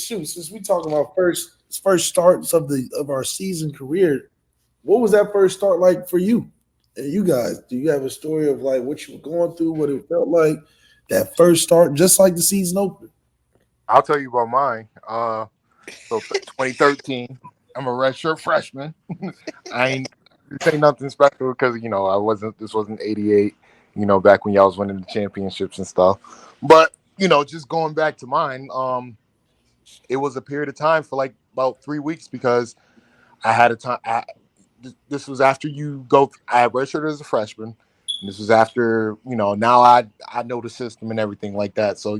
shoot, since we talking about first starts of our season career, what was that first start like for you? And you guys, do you have a story of like what you were going through, what it felt like that first start, just like the season opener? I'll tell you about mine. 2013. I'm a redshirt freshman. I ain't this ain't nothing special because I wasn't. This wasn't '88. Back when y'all was winning the championships and stuff. But just going back to mine. It was a period of time for like about 3 weeks because I had a time. This was after you go. I had redshirted as a freshman. And this was after Now I know the system and everything like that. So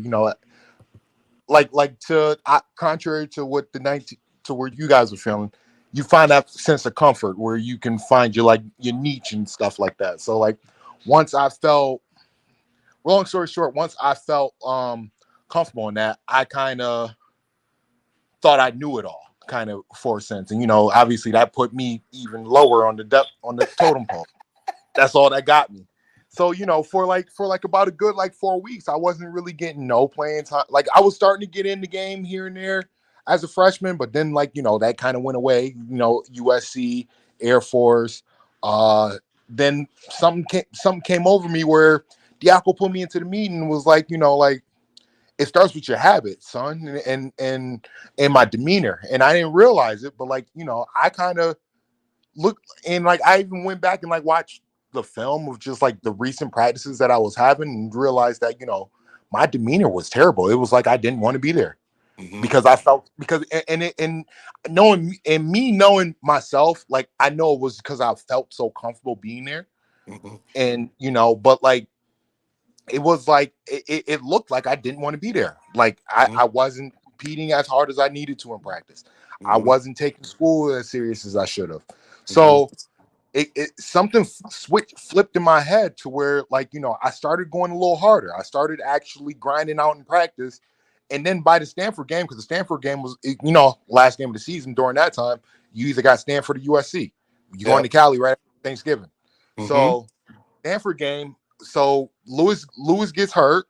contrary to what the 19 to where you guys are feeling, you find that sense of comfort where you can find your niche and stuff like that. So like once I felt, long story short, once I felt comfortable in that, I kind of thought I knew it all, kind of for a sense. And obviously that put me even lower on the depth on the totem pole. That's all that got me. So for like about a good like 4 weeks, I wasn't really getting no playing time. Like I was starting to get in the game here and there as a freshman, but then that kind of went away. USC, Air Force. Then something came over me where Diaco put me into the meeting and was like, it starts with your habits, son, and my demeanor. And I didn't realize it, but I kind of looked and I even went back and watched the film of just the recent practices that I was having and realized that my demeanor was terrible. It was like I didn't want to be there Mm-hmm. because I felt because and knowing and me knowing myself, I know it was because I felt so comfortable being there, Mm-hmm. and but it was it looked like I didn't want to be there. I wasn't competing as hard as I needed to in practice. I Mm-hmm. wasn't taking school as serious as I should have. Mm-hmm. So it something flipped in my head to where I started going a little harder. I started actually grinding out in practice. And then by the Stanford game, because the Stanford game was last game of the season during that time, you either got Stanford or USC. You're going to Yep. Cali right after Thanksgiving. Mm-hmm. So Stanford game. So Lewis gets hurt.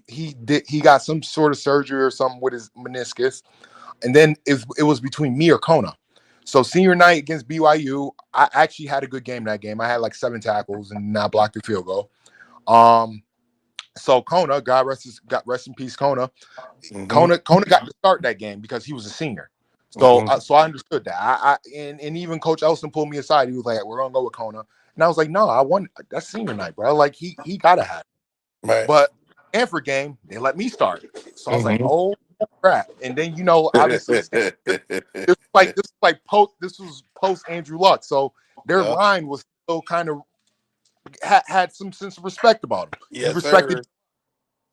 He got some sort of surgery or something with his meniscus, and then it was between me or Kona. So senior night against BYU, I actually had a good game that game. I had like 7 tackles and I blocked the field goal. So Kona, rest in peace, Kona. Mm-hmm. Kona got to start that game because he was a senior. So Mm-hmm. so I understood that. And even Coach Elson pulled me aside. He was like, "We're gonna go with Kona," and I was like, "No, I want that's senior night, bro. Like he gotta have it." Right. But Stanford game, they let me start. So I was like, Mm-hmm. "Oh crap!" And then obviously this was post Andrew Luck, so their Yep. line was still kind of had some sense of respect about him. You Yes, respected, sir.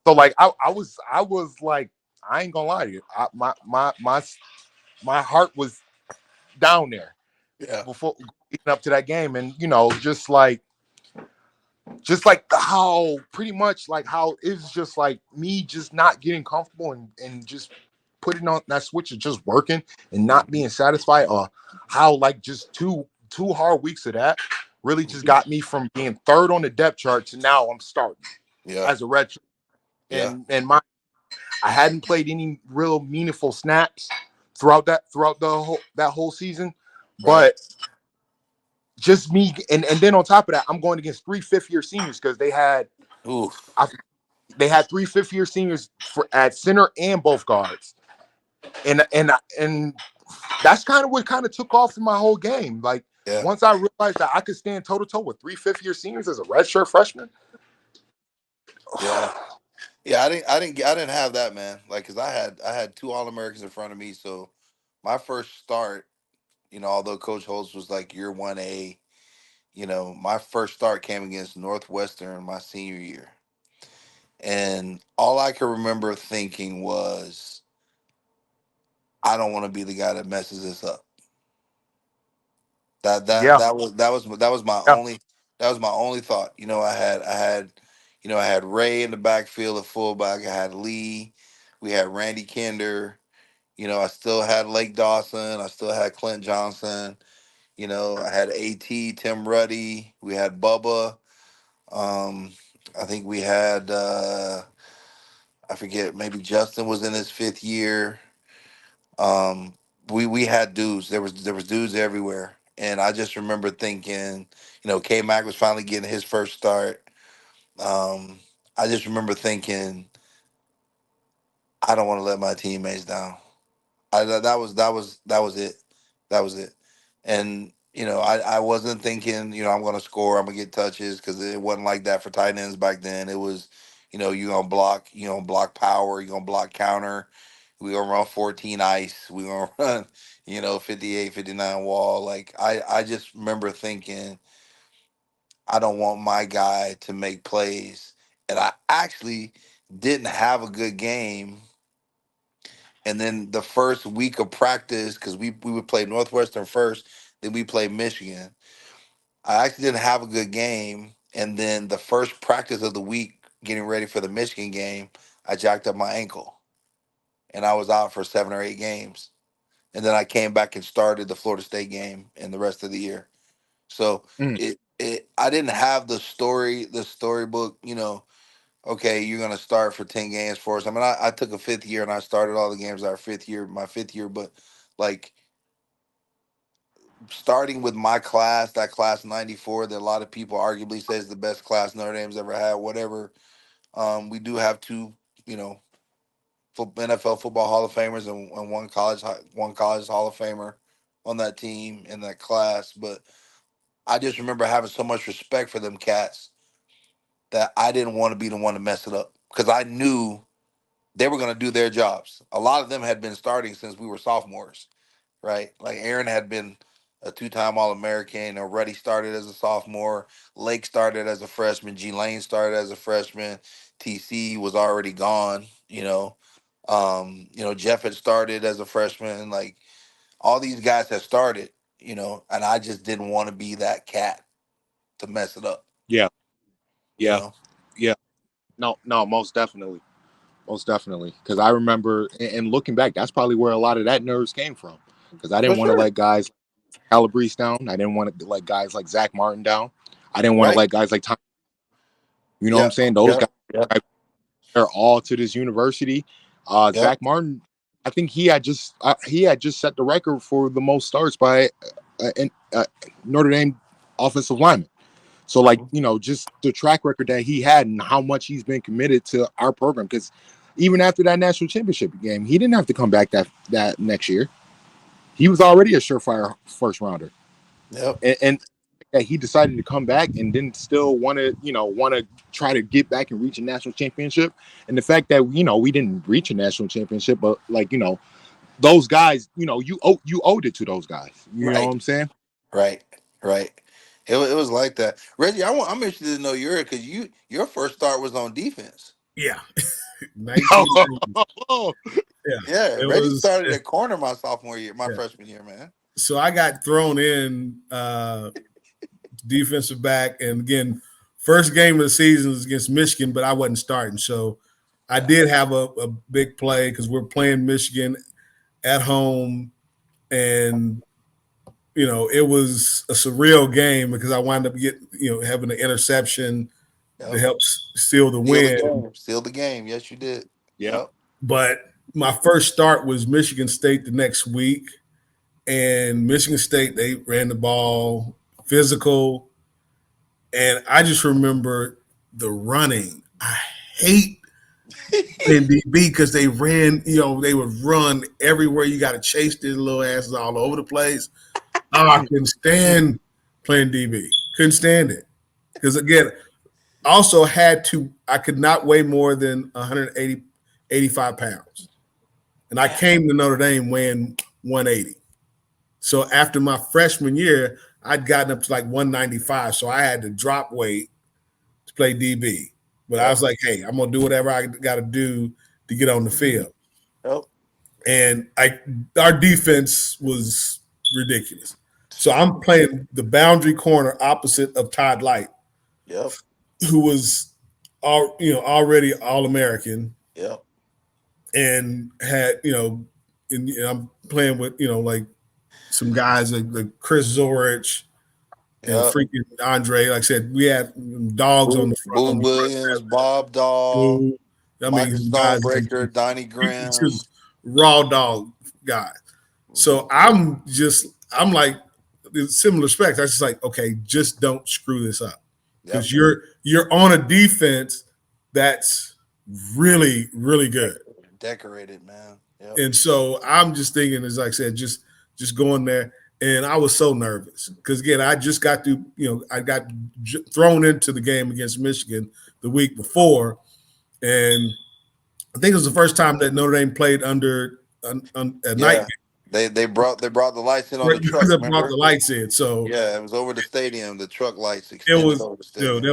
so I was like, I ain't gonna lie to you, my heart was down there Yeah. before leading up to that game, and just like how pretty much like how it's just like me just not getting comfortable and just putting on that switch and just working and not Mm-hmm. being satisfied, or how just two hard weeks of that really just got me from being third on the depth chart to now I'm starting Yeah. as a red shirt. Yeah. And my I hadn't played any real meaningful snaps throughout that whole season, Right. but just me and then on top of that, I'm going against 3 5th-year seniors because Oof. I, they had 3 5th-year seniors at center and both guards, and that's kind of what kind of took off in my whole game. Like Yeah. once I realized that I could stand toe to toe with 3 5th-year seniors as a redshirt freshman. Yeah. Yeah. I didn't have that, man. Like, cause I had two All Americans in front of me. So my first start, although Coach Holtz was like year 1A, my first start came against Northwestern my senior year. And all I can remember thinking was, I don't want to be the guy that messes this up. That that Yeah, that was that was that was my yeah. only that was my only thought. I had Ray in the backfield at fullback. I had Lee. We had Randy Kinder. I still had Lake Dawson. I still had Clint Johnson. I had AT, Tim Ruddy. We had Bubba. I think we had I forget, maybe Justin was in his 5th year. Um, we had dudes. There was dudes everywhere, and I just remember thinking, K Mac was finally getting his first start. Um, I just remember thinking, I don't want to let my teammates down. That was it. That was it. And I wasn't thinking, I'm gonna score, I'm gonna get touches, because it wasn't like that for tight ends back then. It was, you gonna block power, you gonna block counter, we gonna run 14 ice, we gonna run, 58, 59 wall. Like I just remember thinking, I don't want my guy to make plays. And I actually didn't have a good game. And then the first week of practice, because we would play Northwestern first, then we play Michigan. I actually didn't have a good game. And then the first practice of the week, getting ready for the Michigan game, I jacked up my ankle and I was out for 7 or 8 games. And then I came back and started the Florida State game and the rest of the year. So Mm, I didn't have the storybook, okay, you're gonna start for 10 games for us. I mean, I took a 5th year and I started all the games our 5th year, my 5th year, but like starting with my class, that class 94, that a lot of people arguably say is the best class Notre Dame's ever had, whatever. We do have two, you know, NFL football Hall of Famers and one college Hall of Famer on that team in that class. But I just remember having so much respect for them cats that I didn't want to be the one to mess it up, because I knew they were going to do their jobs. A lot of them had been starting since we were sophomores, right? Like Aaron had been a two-time All-American. Ruddy started as a sophomore. Lake started as a freshman. G Lane started as a freshman. TC was already gone. Jeff had started as a freshman. Like all these guys had started. And I just didn't want to be that cat to mess it up. yeah, You yeah, know. yeah. No, no, most definitely. Because I remember, and looking back, that's probably where a lot of that nerves came from. Because I For didn't want to sure. let guys like Calabrese down. I didn't want to let guys like Zach Martin down. I didn't want to Right. let guys like Tom. You know what I'm Yep. saying? Those Yep. guys Yep. are all to this university. Yep. Zach Martin, I think he had just set the record for the most starts by Notre Dame offensive lineman. So, like, Mhm. just the track record that he had and how much he's been committed to our program. Because even after that national championship game, he didn't have to come back that next year. He was already a surefire first rounder, Yep. and that he decided to come back and then still want to try to get back and reach a national championship. And the fact that we didn't reach a national championship, but like those guys, you owed it to those guys. You know what Right. I'm saying? Right, right. It was like that. Reggie, I'm interested to know because your first start was on defense. Yeah, 1990. Oh, Yeah, Yeah, it Reggie was. started at corner my sophomore year, my Yeah. freshman year, man. So I got thrown in defensive back, and again, first game of the season was against Michigan, but I wasn't starting. So I Yeah. did have a big play because we're playing Michigan at home, and it was a surreal game because I wound up getting having an interception to Yep. help steal the Steal the win. game. Steal the game. Yes, you did. yeah, Yep. But my first start was Michigan State the next week, and Michigan State, they ran the ball physical, and I just remember the running. I hate playing DB because they ran, they would run everywhere. You got to chase these little asses all over the place. Oh, I couldn't stand playing DB. Couldn't stand it because again, also had to. I could not weigh more than 180, 85 pounds, and I Yeah. came to Notre Dame weighing 180. So after my freshman year, I'd gotten up to like 195. So I had to drop weight to play DB. But I Yep. was like, hey, I'm gonna do whatever I got to do to get on the field. Yep. And our defense was ridiculous. So I'm playing the boundary corner opposite of Todd Light, Yep. who was already All American Yep. and had and I'm playing with like some guys like Chris Zorich and Yep. freaking Andre. Like I said, we had dogs on the front Boo on the front. Williams, Bob Dahl. Blue. I mean, Michael some guys Stonebreaker, Donnie just Graham. raw dog guys. So Hmm. I'm like similar specs. I just like, okay, just don't screw this up Yep. because you're on a defense that's really really good. Decorated, man. Yep. And so I'm just thinking, as like I said, just going there. And I was so nervous because again, I just got to, I got thrown into the game against Michigan the week before, and I think it was the first time that Notre Dame played under a night Yeah. They brought the lights in on game the truck, that brought the remember? lights in. So Yeah, it was over the stadium. The truck lights it extended was, over the dude, stadium.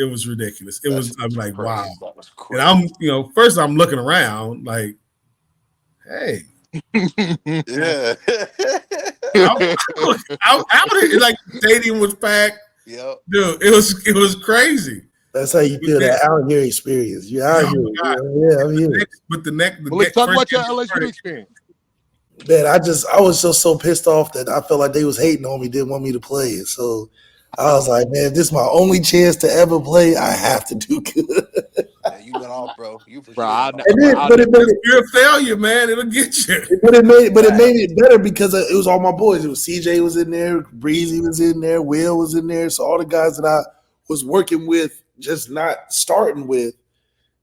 it was ridiculous. It That was, shit I'm was like, wow. crazy. That was And crazy. first I'm looking around like, hey, Yeah. I'm, I'm out here. Like the stadium was packed. Yep. Dude, it was crazy. That's how you But feel then, that out here experience. You're oh out my here. God. Yeah, I'm here. The Malik, next talk first about your game of LSU spring, experience. Man, I was so pissed off that I felt like they was hating on me, didn't want me to play it. So I was like, man, this is my only chance to ever play. I have to do good. Yeah, you went off, bro. You for Bro, sure went off. And then, I'll but never. it made just it, you're a failure, man. It'll get you. but it Right. made it better because it was all my boys. It was CJ was in there, Breezy was in there, Will was in there. So all the guys that I was working with, just not starting with,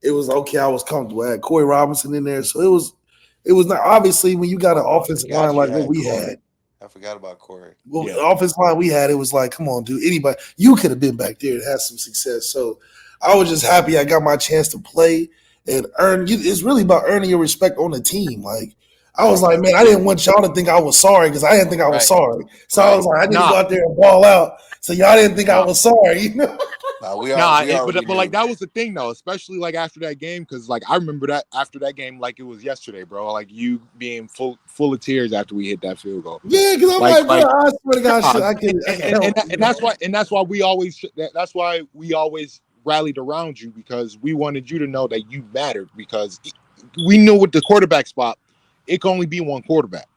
it was okay. I was comfortable. I had Corey Robinson in there, so it was not obviously when you got an Oh, I offensive line forgot you like what had we had. Corey. I forgot about Corey. Well, Yeah. the offensive line we had, it was like, come on, dude, anybody, you could have been back there and had some success. So I was just happy I got my chance to play and earn. It's really about earning your respect on the team. Like I was Right. like, man, I didn't want y'all to think I was sorry because I didn't think I was Right. sorry. So I Right. was like, I need to go Nah, out there and ball out. So y'all didn't think I nah. was sorry, you know? Now Nah, we already but like knew. that was the thing though, especially like after that game, because like I remember that after that game like it was yesterday, bro. Like you being full of tears after we hit that field goal. Yeah, because I'm Like like, bro, I swear to God, nah, shit, I can help. You and know? that's why we always rallied around you because we wanted you to know that you mattered because we knew with the quarterback spot, it can only be one quarterback.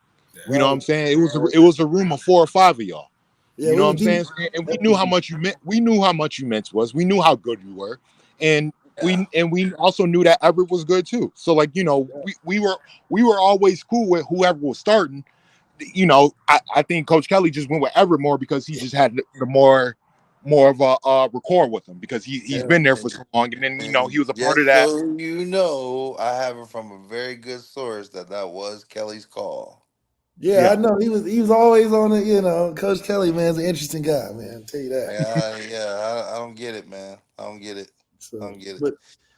You know what Right. I'm saying? It was a room of 4 or 5 of y'all. Yeah, You we know what was I'm deep. saying? And we knew how much you meant. We knew how much you meant to us. We knew how good you were, and Yeah. we also knew that Everett was good too. So like we were always cool with whoever was starting. I think Coach Kelly just went with Everett more because he just had the more of a rapport with him because he's And, been there for and so long, and then and he was a part of just that. so you know, I have it from a very good source that was Kelly's call. Yeah, I Yeah, know he was always on it. You know, Coach Kelly, man's an interesting guy, man. I'll tell you that. Yeah, I don't get it, man. I don't get it. I So, don't get it.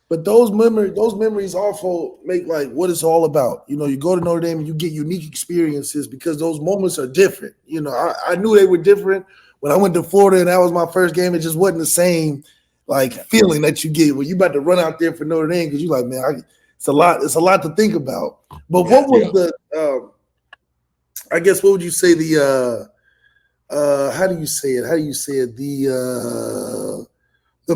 but those memories also make like what it's all about. You know, you go to Notre Dame and you get unique experiences because those moments are different. You know, I knew they were different when I went to Florida and that was my first game. It just wasn't the same like feeling that you get when you about to run out there for Notre Dame because you're like, man, it's a lot. It's a lot to think about. But Yeah. what was yeah. the? I guess what would you say how do you say it? How do you say it? The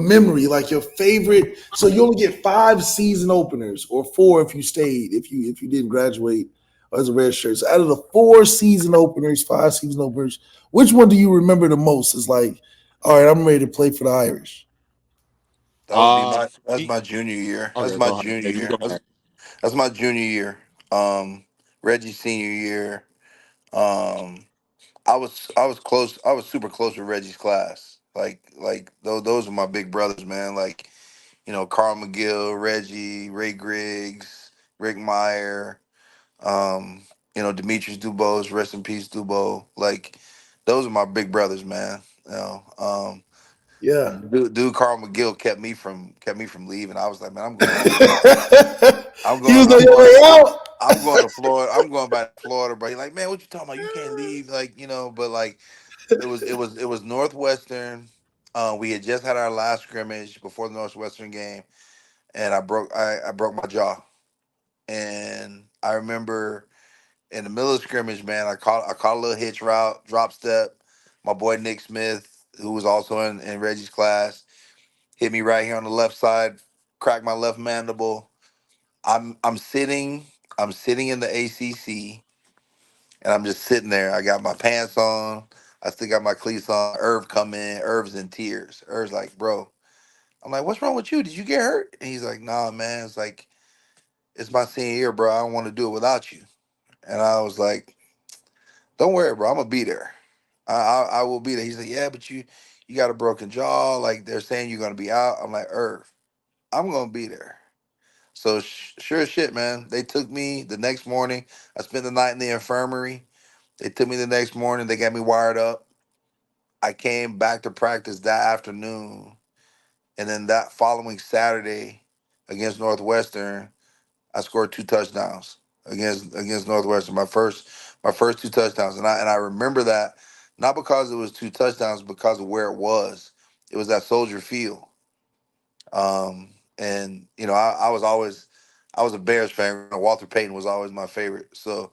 memory, like your favorite. So you only get 5 season openers, or 4 if you stayed, if you didn't graduate as a red shirt. So out of the 4 season openers, 5 season openers, which one do you remember the most? Is like, all right, I'm ready to play for the Irish. That would be For that's me, my junior year. oh That's yeah, my go ahead. junior Yeah, you go year. ahead. That's my junior year. Reggie senior year. Um I was close. I was super close with Reggie's class. Like those are my big brothers, man. Like Carl McGill, Reggie, Ray Griggs, Rick Meyer, um, Demetrius Dubose, rest in peace, Dubo. Like those are my big brothers, man. Yeah. Dude, Carl McGill kept me from leaving. I was like, man, I'm going back to I'm He going was I'm on your going way to out. I'm going to Florida. I'm going back to Florida, bro. He's like, man, what you talking about? You can't leave, like, but like it was Northwestern. We had just had our last scrimmage before the Northwestern game, and I broke my jaw. And I remember in the middle of the scrimmage, man, I caught a little hitch route, drop step. My boy Nick Smith, who was also in Reggie's class, hit me right here on the left side, cracked my left mandible. I'm sitting in the ACC, and I'm just sitting there. I got my pants on. I still got my cleats on. Irv come in. Irv's in tears. Irv's like, bro. I'm like, what's wrong with you? Did you get hurt? And he's like, nah, man. It's like, it's my senior year, bro. I don't want to do it without you. And I was like, don't worry, bro. I'm gonna be there. I will be there. He's like, yeah, but you got a broken jaw. Like they're saying you're gonna be out. I'm like, Irv, I'm gonna be there. So sure as shit, man. They took me the next morning. I spent the night in the infirmary. They took me the next morning. They got me wired up. I came back to practice that afternoon, and then that following Saturday against Northwestern, I scored 2 touchdowns against Northwestern. My first 2 touchdowns, and I remember that not because it was 2 touchdowns, because of where it was. It was at Soldier Field, and I was a Bears fan. Walter Payton was always my favorite. So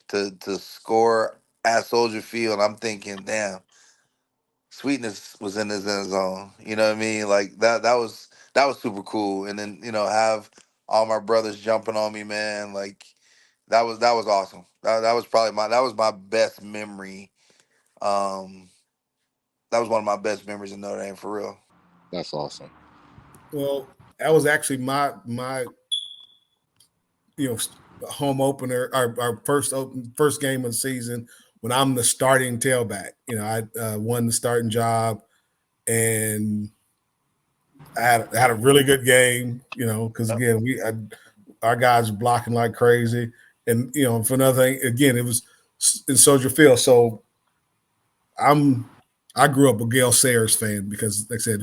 to score at Soldier Field, I'm thinking, damn, Sweetness was in his end zone. You know what I mean? Like that was super cool. And then have all my brothers jumping on me, man. Like that was awesome. That was probably my best memory. Um, that was one of my best memories in Notre Dame for real. That's awesome. Well, that was actually my you know home opener, our first game of the season when I'm the starting tailback. I won the starting job, and I had a really good game. Because again, our guys were blocking like crazy, and for another thing, again, it was in Soldier Field, so I grew up a Gale Sayers fan because, like I said,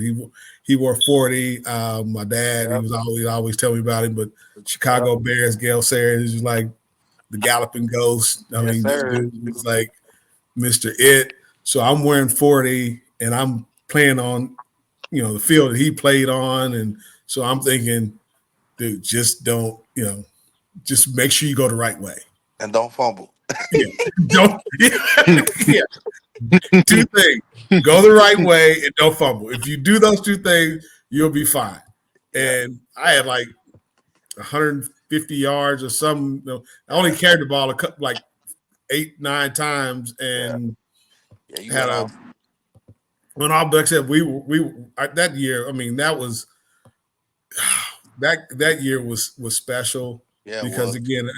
he wore 40. My dad, he Yep. was always telling me about him. But Chicago Yep. Bears, Gale Sayers is like the galloping ghost. I Yes, mean, this sir. dude was like Mr. It. So I'm wearing 40, and I'm playing on the field that he played on, and so I'm thinking, dude, just don't just make sure you go the right way. And don't fumble. Yeah, don't. Yeah, 2 things: go the right way and don't fumble. If you do those 2 things, you'll be fine. Yeah. And I had like 150 yards or something. I only carried the ball like 8, 9 times, Yeah. and Yeah. You had went a off. when all like I said that year. I mean, that year was special Yeah, it because was. again,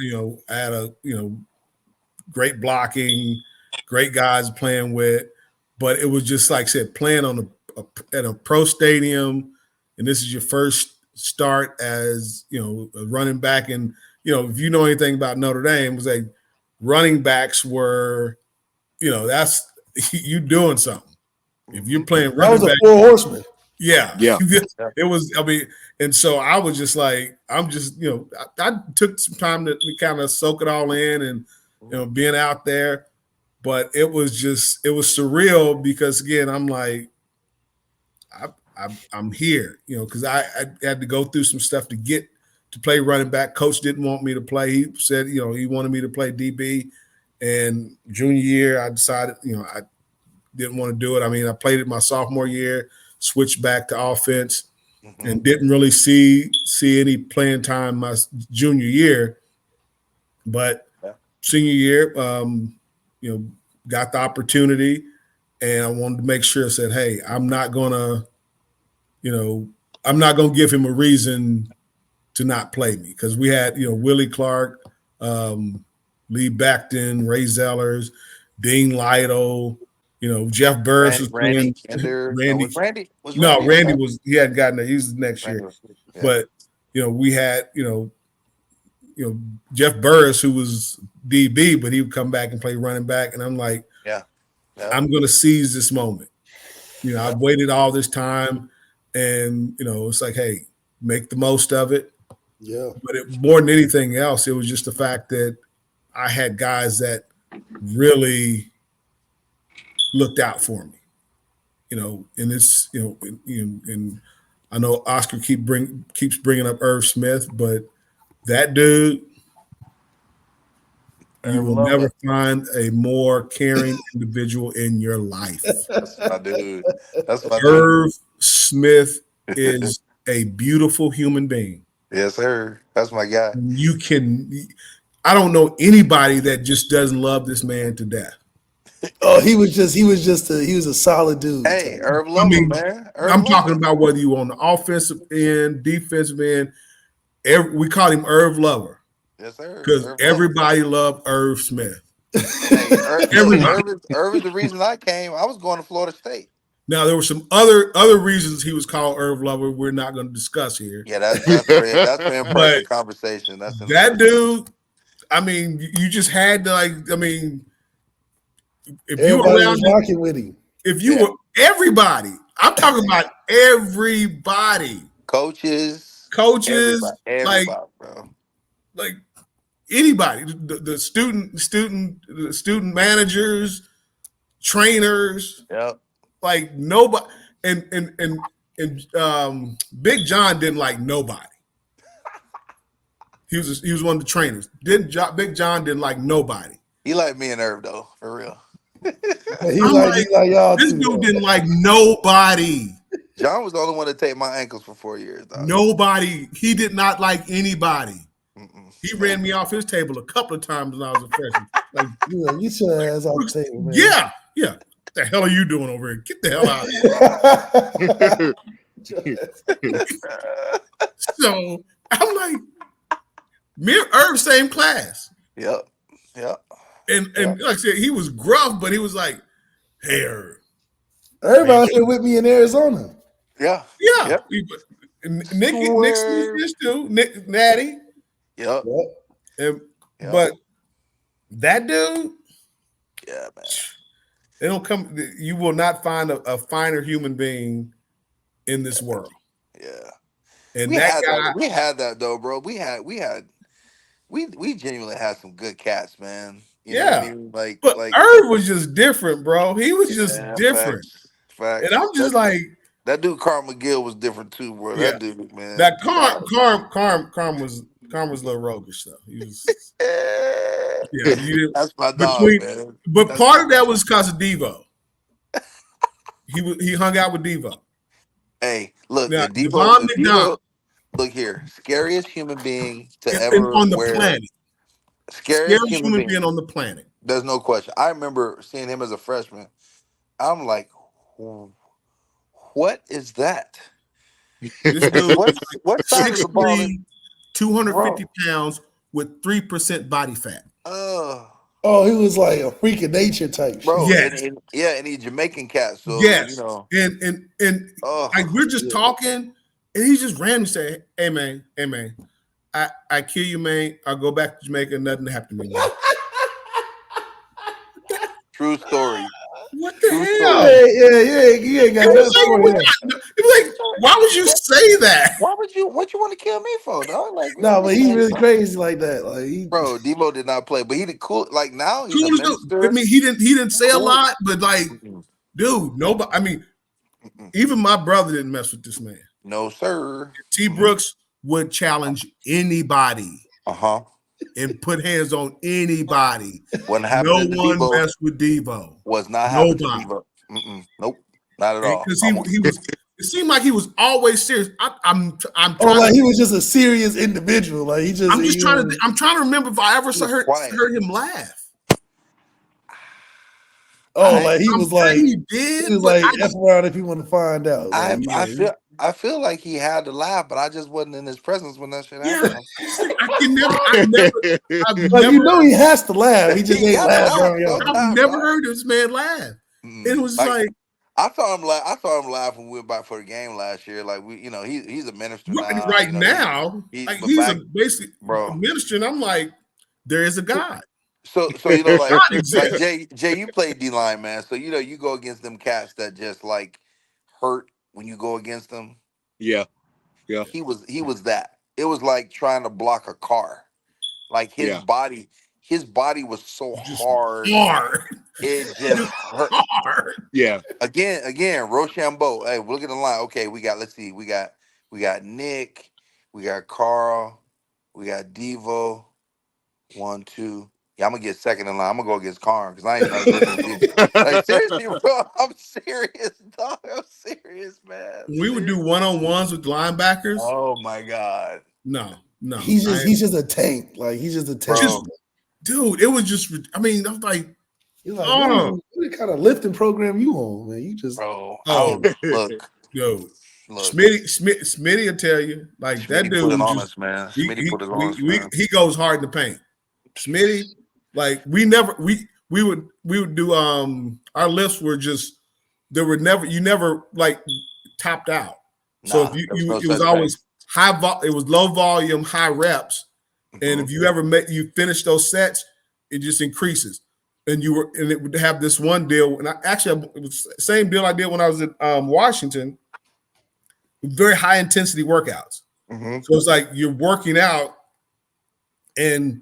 I had a great blocking, great guys playing with, but it was just like I said, playing on at a pro stadium, and this is your first start as a running back. And if you know anything about Notre Dame, it was like running backs were, that's you doing something. If you're Mhm. playing That was running a back, four horseman. yeah, Yeah. Yeah. it was. I mean, and so I was just like, I'm just, I took some time to kind of soak it all in, and being out there. But it was surreal because again, I'm like, I'm here, because I had to go through some stuff to get to play running back. Coach didn't want me to play. He said, he wanted me to play DB. And junior year, I decided, I didn't want to do it. I mean, I played it my sophomore year, switched back to offense, Mhm. and didn't really see any playing time my junior year. But Yeah. senior year, got the opportunity, and I wanted to make sure I said, hey, I'm not gonna give him a reason to not play me, because we had Willie Clark, Lee Beckton, Ray Zellers, Dean Lytle, Jeff Burris was Randy playing. Kinder. No, Randy, was no, Randy on Randy that? was he hadn't gotten there. He was the next Randy year, was, yeah. but we had Jeff Burris, who was DB, but he would come back and play running back, and I'm like, Yeah. Yeah. I'm going to seize this moment. Yeah. I've waited all this time, and it's like, hey, make the most of it. Yeah. But more than anything else, it was just the fact that I had guys that really looked out for me. And it's and I know Oscar keeps bringing up Irv Smith, but that dude, you Irv will love never it. find a more caring individual in your life. That's my dude. That's my dude. Irv Smith is a beautiful human being. Yes, sir. That's my guy. I don't know anybody that just doesn't love this man to death. Oh, he was a solid dude. Hey, Tony. Herb I love him, mean, man. Herb I'm love talking him. about whether you on the offensive end, defensive end. We call him Irv Lover Yes, sir. because Herb love him. everybody loved Irv Smith. Hey, look, Everybody. Herb is the reason I came. I was going to Florida State. Now there were some other reasons he was called Irv Lover. We're not going to discuss here. Yeah, that's for But in-person conversation. That's that in-person. dude, I mean, you just had to I mean, if you were Everybody around, was rocking with him. if you were everybody, I'm talking about everybody, Coaches, coaches, everybody, bro. like anybody, the student managers, trainers, Yep. like nobody, and Big John didn't like nobody. He was one of the trainers. Big John didn't like nobody. He like me and Herb though, for real. He I'm like y'all this too. dude didn't like nobody. John was the only one to take my ankles for 4 years, dog. Nobody. He did not like anybody. Mm-mm. He ran me off his table a couple of times when I was a freshman. Like, You your ass off the table, man. yeah. What the hell are you doing over here? Get the hell out of here. So I'm like, me and Irv, same class. Yep. And like I said, he was gruff, but he was like, hey, Irv. Everybody here with me in Arizona. Yeah. Yeah. Yep. Nick Sneakers too. Natty. Yep. And, but that dude, yeah, man. they don't come. You will not find a finer human being in this world. Yeah. And we had that though, bro. We genuinely had some good cats, man. You know what I mean? But Irv was just different, bro. He was just different. Facts. And I'm just like, that dude Carm McGill was different too, bro. Yeah. That dude, man. That Carm was a little roguish though. He was that's my dog, man. But part of that was because of Devo. He hung out with Devo. Hey, look, now, Devo, look here, scariest human being to ever on the wear. Planet. Scariest human being on the planet. There's no question. I remember seeing him as a freshman. I'm like, what is that? This dude, what side of the ball is 250 pounds with 3% body fat. Oh, he was like a freak of nature type, bro. Yes. And he's Jamaican cat. So yes, you know, and like we're just talking, and he just randomly say, "Hey man, I kill you, man. I'll go back to Jamaica. Nothing happened to me." Man. True story. What the hell? Yeah, ain't got nothing. It was like, why would you say that? What you want to kill me for, dog? Like, no, but he's really crazy like that. Like, bro, Devo did not play, but he did cool. Like now, he's a minister. I mean, he didn't say a lot, but like, dude, nobody. I mean, even my brother didn't mess with this man. No, sir. T. Brooks would challenge anybody. And put hands on anybody. No one messed with Devo. Was not happening to Devo. Nope, not at all. Because he was. It seemed like he was always serious. I'm like he was just a serious individual. Like he just. I'm trying to remember if I ever heard him laugh. Like he was like he did. He was like F around if you want to find out. Like, I feel like he had to laugh, but I just wasn't in his presence when that shit happened. You know he has to laugh. He just ain't laugh. I've never heard this man laugh. It was like I saw him laugh when we went back for the game last year. Like he's a minister now. Right now, he's basically a minister, and I'm like, there is a God. So you know, like Jay, you played D-line, man. So you go against them cats that just like hurt when you go against them. Yeah. He was that. It was like trying to block a car. Like his body was so hard. It just hurt. Yeah. Again, Rochambeau. Hey, look at the line. Okay, let's see. We got Nick, we got Carl, we got Devo. 1, 2. Yeah, I'm gonna get second in line. I'm gonna go against Karn because I ain't trying to like, seriously, bro. I'm serious, dog. I'm serious, man. We would do one-on-ones with linebackers. Oh my god. No. He's just a tank. Like he's just a tank. Dude, it was just. I mean, I was like, You're like, what kind of lifting program you on, man? You just Bro. Oh, Look. yo, Look. Smitty will tell you, like that Smitty put it dude on just us, man. Smitty put it on us, man. he goes hard in the paint. Smitty, like we would do our lifts were just there were never you never like topped out. So if it was always it was low volume, high reps, and if you ever you finish those sets, it just increases. And it would have this one deal, and it was the same deal I did when I was in Washington. Very high intensity workouts. So it's like you're working out, and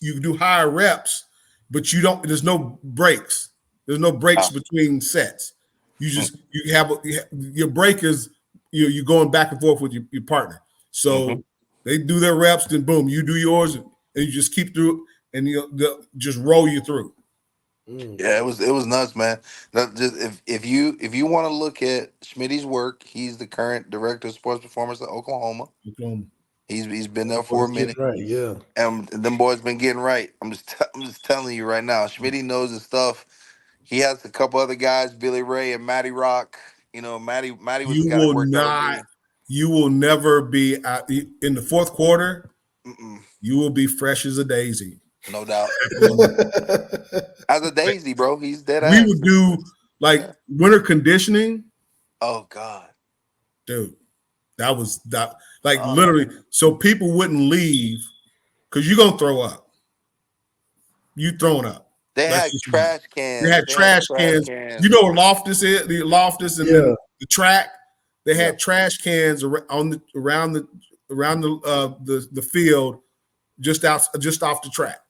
you do higher reps, but there's no breaks. There's no breaks between sets. You have your break is you're going back and forth with your partner. So they do their reps, then boom, you do yours, and you just keep through, and they'll just roll you through. Yeah, it was nuts, man. That just if you want to look at Schmitty's work, he's the current director of sports performance at Oklahoma. He's been there for a minute, right? Yeah, and them boys been getting right. I'm just telling you right now, Schmitty knows his stuff. He has a couple other guys, Billy Ray and Matty Rock. You know, Matty was the guy that worked out. You will never be in the fourth quarter. You will be fresh as a daisy. No doubt. As a daisy, bro. He's dead ass. We would do winter conditioning. Oh God, dude, that was literally. So people wouldn't leave because you're gonna throw up. You throwing up. They had trash cans. They had trash cans. You know what Loftus is? The Loftus and then the track. They had trash cans around the field. Just off the track.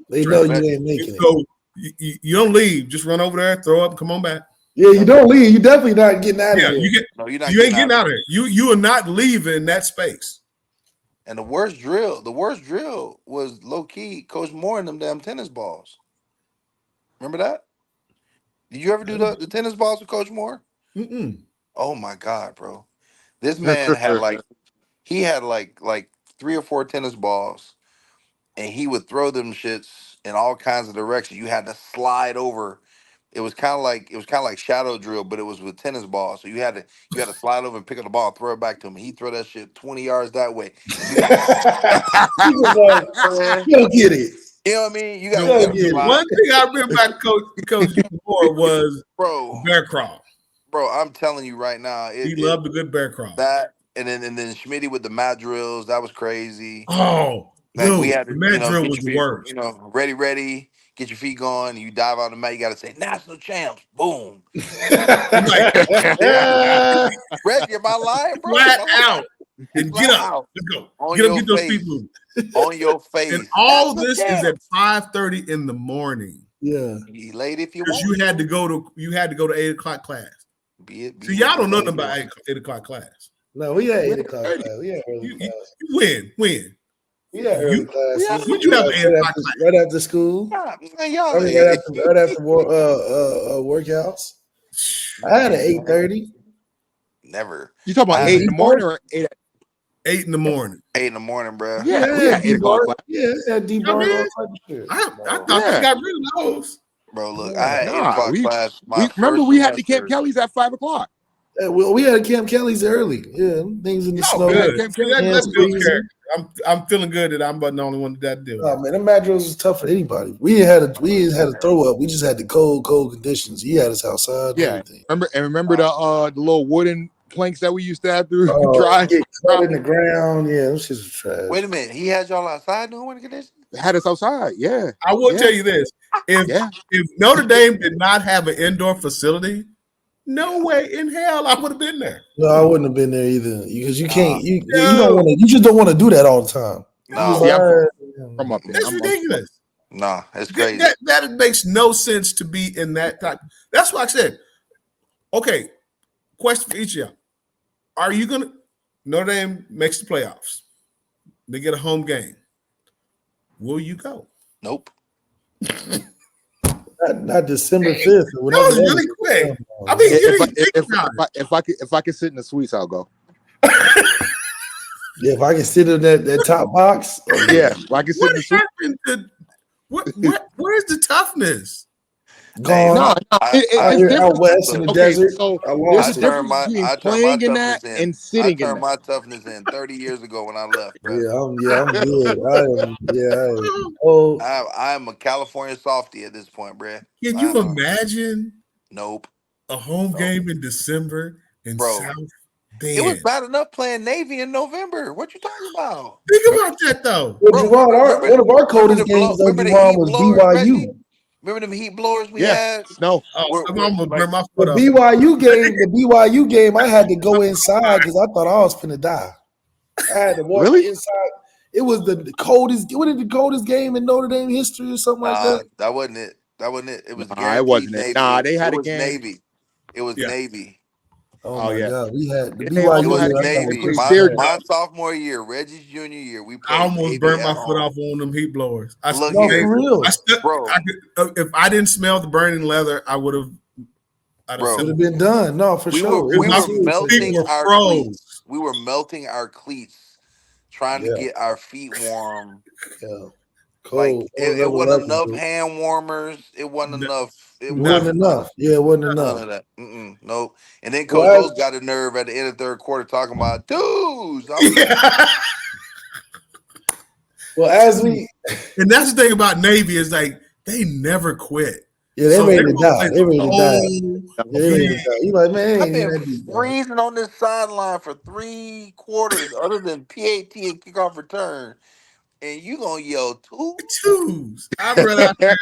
They know you ain't making it. So you don't leave. Just run over there, throw up, come on back. Yeah, you don't leave. You definitely not getting out of there. You ain't getting out of there. You are not leaving that space. And the worst drill was low key Coach Moore and them damn tennis balls. Remember that? Did you ever do the tennis balls with Coach Moore? Oh my God, bro! This man had like 3 or 4 tennis balls, and he would throw them shits in all kinds of directions. You had to slide over. It was kind of like shadow drill, but it was with tennis balls. So you had to slide over and pick up the ball, throw it back to him. He'd throw that shit 20 yards that way. He was like, you'll get it. You know what I mean? You got one thing I remember about Coach Moore was bear crawl. Bro, I'm telling you right now, he loved a good bear crawl. That and then Schmitty with the mat drills, that was crazy. Oh, like we had the mat drill was the worst. You know, ready, get your feet going. You dive on the mat. You got to say national champs. Boom. Reggie, am I lying, bro? Flat out and get up. Let's go. Get those feet moving. On your face. And all this is at 5:30 in the morning. Yeah, be late if you want. Because you had to go to 8 o'clock class. See, y'all don't know nothing about 8 o'clock class. No, we had 8 o'clock class. We had early class. When? We had early classes. When you have 8 o'clock class? Right after school. Right after workouts. I had an 8:30. Never. You talking about 8 in the morning or 8? 8 in the morning. 8 in the morning, bro. Yeah, 8 o'clock class. Yeah, that deep bar, all type of shit. I thought they got rid of those. Bro, look, I had 8 o'clock class. Remember, we had the Camp Kelly's at 5 o'clock. Yeah, well, we had Camp Kelly's early. Yeah, things in the snow. That's good. I'm feeling good that I'm but the only one that did. Oh man, the mat drills was tough for anybody. We didn't had to throw up. We just had the cold conditions. He had us outside. Yeah, remember the little wooden planks that we used to have to dry cut in the ground. Yeah, those shits was trash. Wait a minute, he had y'all outside doing winter conditions? Had us outside. Yeah, I will tell you this: if Notre Dame did not have an indoor facility, no way in hell I would have been there. No, I wouldn't have been there either because you can't. You don't want to. You just don't want to do that all the time. No, I'm up there. That's ridiculous. No, it's crazy. That makes no sense to be in that type. That's why I said, okay. Question for each of y'all: are you gonna Notre Dame makes the playoffs? They get a home game. Will you go? Nope. Not December 5th. That was really quick. I mean, if I could sit in the suites, I'll go. Yeah, if I can sit in that top box. Yeah, if I can sit in the suite. Where's the toughness? Gone. No, Out it's here different. out west in the Okay, desert. so I there's I a lost it. turned difference my between I turned my playing in that toughness in. and I sitting in turned that. my toughness in 30 years ago when I left, bro. I'm good. I am. Oh, I am a California softie at this point, bro. Can I you am imagine nope, a home nope, game in December in bro. South It was Bend? bad enough playing Navy in November. What you talking about, Think about that though. well, bro? Jerron, one of our Remember coldest the blow? games though, Remember the Jerron, heat was blowers, Reggie? BYU. Remember them heat blowers we Yeah, had? snow. Oh, I'm gonna Like burn my The foot off. BYU game, I had to go inside because I thought I was finna die. I had to walk Really? inside. It was the coldest. What is the coldest game in Notre Dame history or something like nah, that? that wasn't it. That wasn't it. It was Nah, it guaranteed wasn't it. Navy. Nah, they It had a was game. Navy. It was Yeah. Navy. Oh Oh my yeah, God, we had the they It BYU also was had a year. I game thought where was Navy. Chris pretty My Beard. bad. my sophomore year, Reggie's junior year, we I played almost Navy burnt at my foot home. off on them heat blowers. I Look No, here, for real. bro, if I didn't smell the burning leather, I'd have It'd bro. have been done. No, for We were sure. It we my was were serious like feet melting that. were our froze. cleats. We were melting our cleats, trying to Yeah, get our feet warm. yeah. Like Cold. I it remember wasn't that one enough too. hand warmers. It wasn't No, enough. It It wasn't wasn't nothing. none. enough. Yeah, it wasn't None enough. of that. Nope. And then Coach Well, O's got a nerve at the end of the third quarter talking about dudes. I was like, Yeah. as we, And that's the thing about Navy is like they never quit. yeah, they So they're ready to gonna play die. They the ready to No, die. whole Yeah, no. they ready to game. die. You like, man, it I've ain't even been that deep, dog. freezing on this sideline for 3 quarters, other than PAT and kickoff return, and you gonna yell twos? Twos. I run out. Man,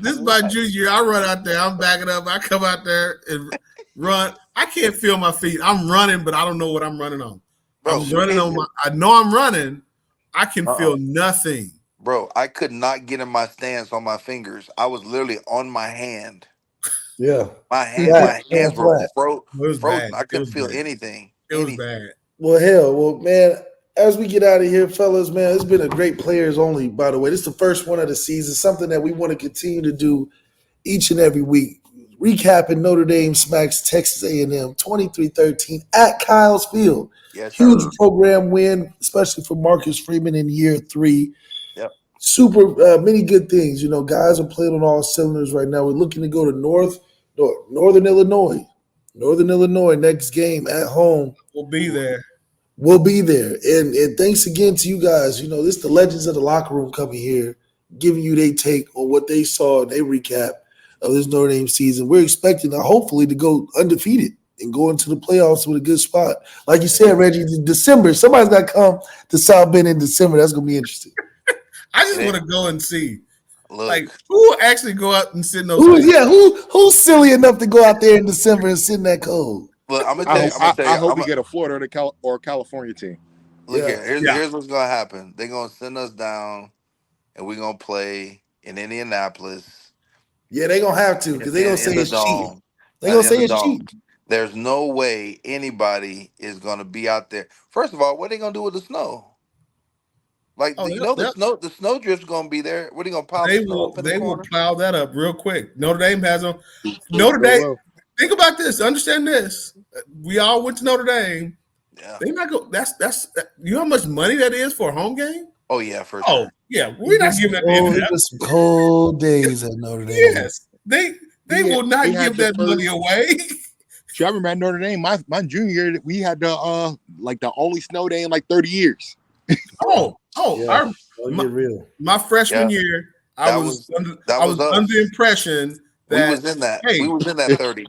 This is my what, junior year. I run out there. I'm backing up. I come out there and run. I can't feel my feet. I'm running, but I don't know what I'm running on. bro? I'm running on my. I know I'm running. I can Uh-uh. feel nothing. Bro, I could not get in my stance on my fingers. I was literally on my hand. Yeah, It My flat, hands stand were flat. was frozen. bad. I It couldn't was feel bad. anything. It was Anything. bad. Well, hell, man. As we get out of here, fellas, man, it's been a great players only. By the way, this is the first one of the season. Something that we want to continue to do each and every week. Recapping Notre Dame smacks Texas A&M 23-13 at Kyle's Field. Yes, Huge sir. program win, especially for Marcus Freeman in year 3. Yep. Super many good things. You know, guys are playing on all cylinders right now. We're looking to go to Northern Illinois. Northern Illinois next game at home. We'll be there. We'll be there. And thanks again to you guys. You know, this is the legends of the locker room coming here, giving you their take on what they saw and their recap of this Notre Dame season. We're expecting hopefully to go undefeated and go into the playoffs with a good spot. Like you said, Reggie, December. Somebody's got to come to South Bend in December. That's going to be interesting. I just want to go and see. Look, Like, who will actually go out and sit in those places? Who's silly enough to go out there in December and sit in that cold? look, I'm gonna tell you. I hope we get a Florida or California team. Look Yeah. here. Yeah. Here's what's gonna happen. They're gonna send us down, and we're gonna play in Indianapolis. Yeah, they're going to have to because they're going to say in the it's cheating. dome. They're going to In say the it's dome. cheating. There's no way anybody is gonna be out there. First of all, what are they gonna do with the snow? Like Oh, the snowdrift's gonna be there. What are you gonna pile they snow will. up in the They will corner? plow that up real quick. Notre Dame has them. Notre Dame. Think about this. Understand this. We all went to Notre Dame. Yeah. They not go. That's. You know how much money that is for a home game? Oh yeah, for Oh sure. yeah, we're not giving that to It Indiana. was some cold days at Notre Dame. Yes, they Yeah, will not they had give the that money first- away. See, I remember at Notre Dame, my junior year, we had the only snow day in like 30 years. Yeah. My, Get real. my freshman year, I That was was under us. the impression We that was in that. hey, We was in that 30.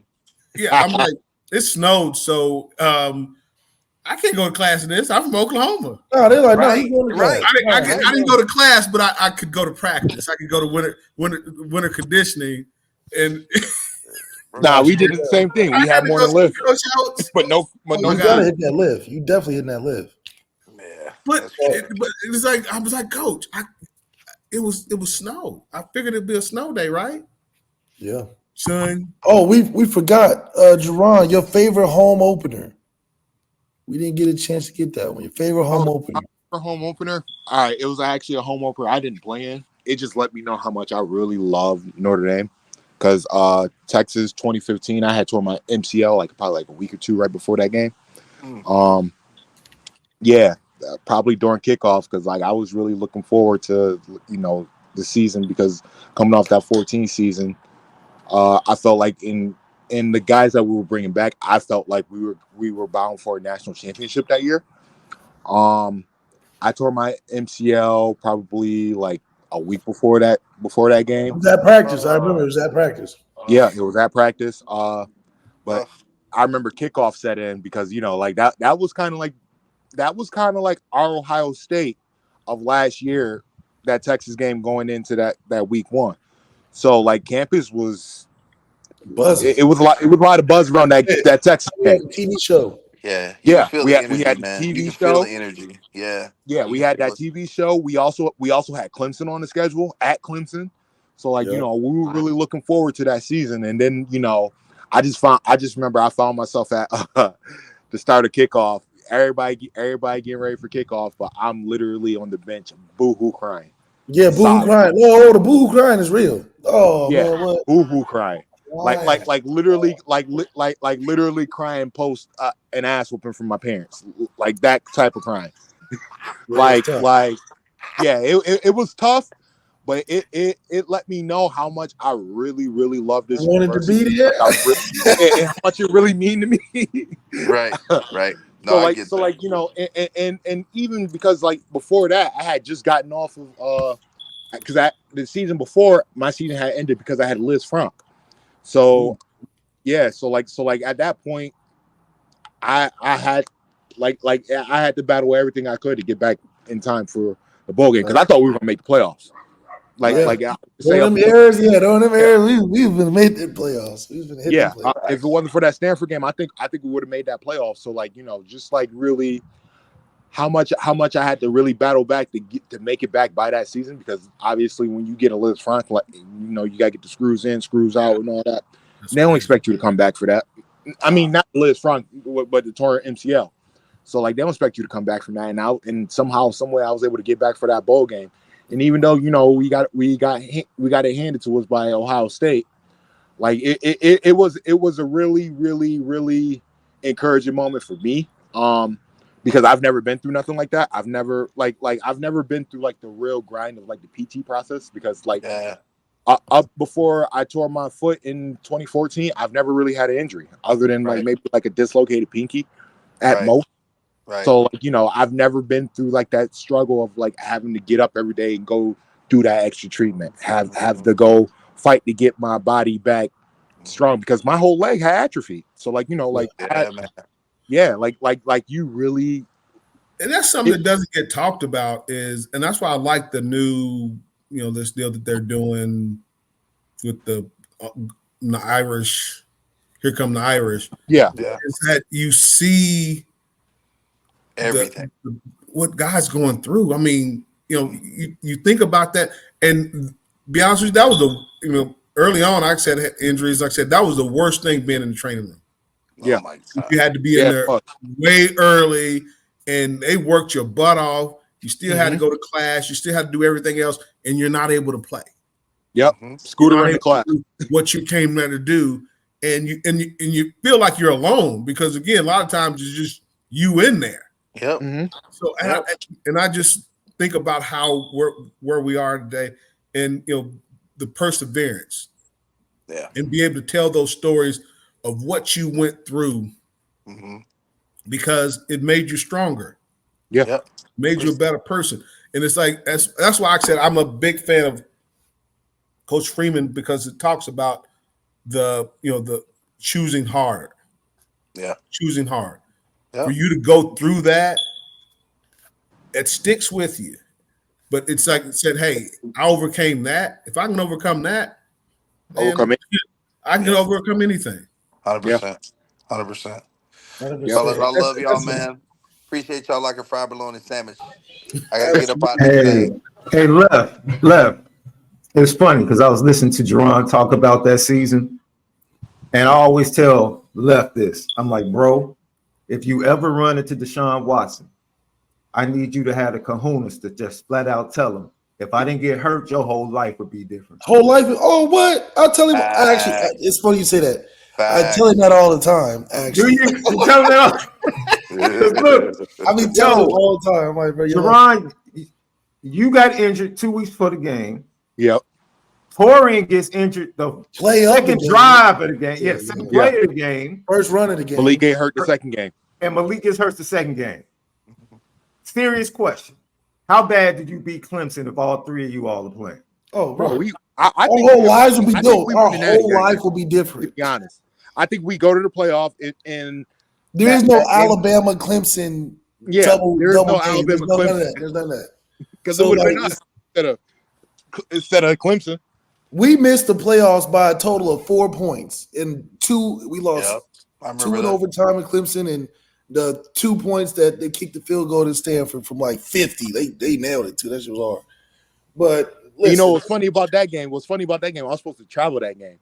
yeah, I'm like it snowed, so I can't go to class in this. I'm from Oklahoma. No, they're like, no, Right, he's going to right. class. I didn't go to class, but I could go to practice. I could go to winter conditioning, and Nah, we did the same thing. We had morning lift, but no. You gotta hit that lift. You definitely hit that lift. Yeah. But it's like I was like, Coach, it was snow. I figured it'd be a snow day, right? Yeah. Son. Oh, we forgot, Jarron, your favorite home opener. We didn't get a chance to get that one. Your favorite home opener. Home opener. All right, it was actually a home opener I didn't play in. It just let me know how much I really love Notre Dame. Because Texas 2015, I had tore my MCL probably a week or two right before that game. Yeah, probably during kickoff, because like I was really looking forward to the season, because coming off that 14 season, I felt like in the guys that we were bringing back, I felt like we were bound for a national championship that year. I tore my MCL probably like a week before that game. It was at practice. I remember it was at practice. Yeah, it was at practice. But I remember kickoff set in, because like that was kind of like our Ohio State of last year, that Texas game going into that week one. So like campus was buzzing. It was a lot of buzz around that Texas game. TV show. Yeah, you can feel the energy, we had man. TV You can show. feel the energy. Yeah, we had that TV show. We also had Clemson on the schedule at Clemson. So like we were really looking forward to that season. And then I just remember I found myself at the start of kickoff. Everybody getting ready for kickoff, but I'm literally on the bench boo-hoo crying. Yeah, boo-hoo crying. No, the boo-hoo crying is real. Oh yeah, man, what? Boo-hoo crying. Like literally crying post an ass whooping from my parents, like that type of crying. It was tough, but it let me know how much I really love this university. To be there. And how much it really mean to me. Right. No, and even because like before that, I had just gotten off of because the season before, my season had ended because I had Liz Frank. So so at that point, I had I had to battle everything I could to get back in time for the bowl game, because I thought we were gonna make the playoffs. We've been made the playoffs. We've been hitting the playoffs. If it wasn't for that Stanford game, I think we would have made that playoff. So just really how much I had to really battle back to make it back by that season, because obviously when you get a Liz Frank, you gotta get the screws in, screws out, and all that. They don't expect you to come back for that. I mean, not Liz Frank, but the torn MCL. So they don't expect you to come back from that. And somehow, some way, I was able to get back for that bowl game. And even though we got it handed to us by Ohio State, it was a really encouraging moment for me. Because I've never been through nothing like that. I've never I've never been through the real grind of the PT process, because up before I tore my foot in 2014, I've never really had an injury other than maybe a dislocated pinky at most. Right. So I've never been through that struggle of having to get up every day and go do that extra treatment, have to go fight to get my body back strong, because my whole leg had atrophy. So you really, and that's something that doesn't get talked about and that's why I like the new this deal that they're doing with the Irish. Here come the Irish. Yeah. Is that you see everything what guys going through. I mean, you think about that, and be honest with you, that was early on. I said injuries. Like I said, that was the worst thing being in the training room. Yeah, you had to be in there way early, and they worked your butt off. You still had to go to class. You still had to do everything else, and you're not able to play. Yep, scooter in the class. What you came there to do, and you feel like you're alone, because again, a lot of times it's just you in there. Yep. So and I just think about how where we are today, and the perseverance, and be able to tell those stories of what you went through, because it made you stronger. Yeah, made you a better person. And it's that's why I said I'm a big fan of Coach Freeman, because it talks about the choosing hard. Yeah, choosing hard. For you to go through that, it sticks with you. But it's like it said, hey, I overcame that. If I can overcome that, I can overcome anything. 100%. 100%. Fellas, I love y'all, man. Appreciate y'all like a fried bologna sandwich. I gotta get up out today. Hey, left. It was funny because I was listening to Jarron talk about that season, and I always tell Left this. I'm like, bro, if you ever run into Deshaun Watson, I need you to have the kahunas to just flat out tell him, if I didn't get hurt, your whole life would be different. Whole life? Oh, what? I'll tell him. It's funny you say that. I tell him that all the time. Actually, do you tell him that? Look, I be telling him all the time. I'm like, bro, Jarron, you got injured 2 weeks before the game. Yep. Torian gets injured the second drive of the game. Yeah, second play of the game. First run of the game. Malik get hurt the second game. And Malik gets hurt the second game. Serious question. How bad did you beat Clemson if all three of you all are playing? Oh, bro. Our whole lives will be dope. Our whole life will be different. To be honest. I think we go to the playoff and there is no Alabama Clemson double there's double no game. Alabama Clemson. There's none of that. Because it would have been us instead of Clemson. We missed the playoffs by a total of 4 points. In two, we lost 2 in overtime in Clemson, and the 2 points that they kicked the field goal to Stanford from like 50. They nailed it too. That shit was hard. But listen, you know what's funny about that game? I was supposed to travel that game,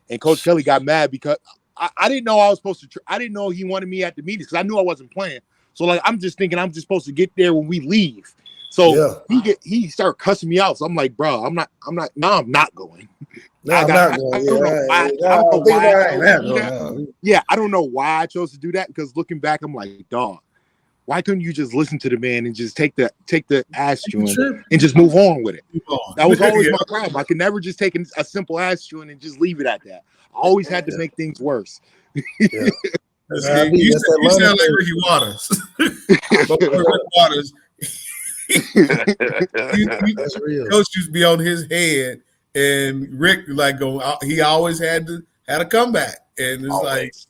and Coach Kelly got mad because I didn't know I was supposed to. I didn't know he wanted me at the meetings because I knew I wasn't playing. So like I'm just thinking I'm just supposed to get there when we leave. So he started cussing me out. So I'm like, bro, I'm not. No, I'm not going. No, I'm not going. I don't know why I chose to do that because looking back, I'm like, dog, why couldn't you just listen to the man and just take the ass chewing and just move on with it? That was always my problem. I could never just take a simple ass chewing and just leave it at that. I always had to make things worse. You sound like Ricky Waters. That's real. Coach used to be on his head, and Rick he always had a comeback, and it's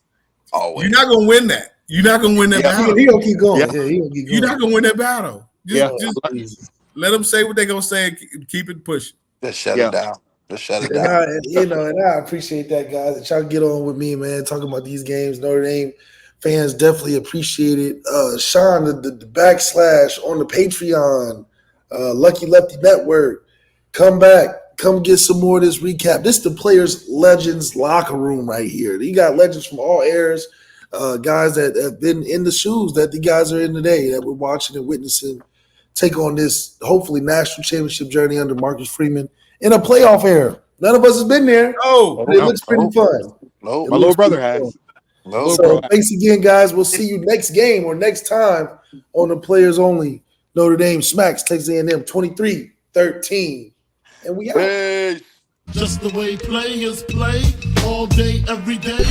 you're not gonna win that. You're not gonna win that battle. He gonna keep going. Yeah, he gonna keep going. You're not gonna win that battle. Just let them say what they're gonna say and keep it pushing. Just shut it down. Just shut it down. And I appreciate that, guys. That y'all get on with me, man. Talking about these games, Notre Dame fans definitely appreciate it. Sean, the backslash on the Patreon, Lucky Lefty Network. Come back. Come get some more of this recap. This is the Players Legends locker room right here. You got legends from all eras, guys that have been in the shoes that the guys are in today that we're watching and witnessing take on this, hopefully, national championship journey under Marcus Freeman in a playoff era. None of us has been there. But it looks pretty fun. My little brother has. So thanks again, guys. We'll see you next game or next time on the Players Only. Notre Dame smacks Texas A&M 23-13. And we out. Peace. Just the way players play all day, every day.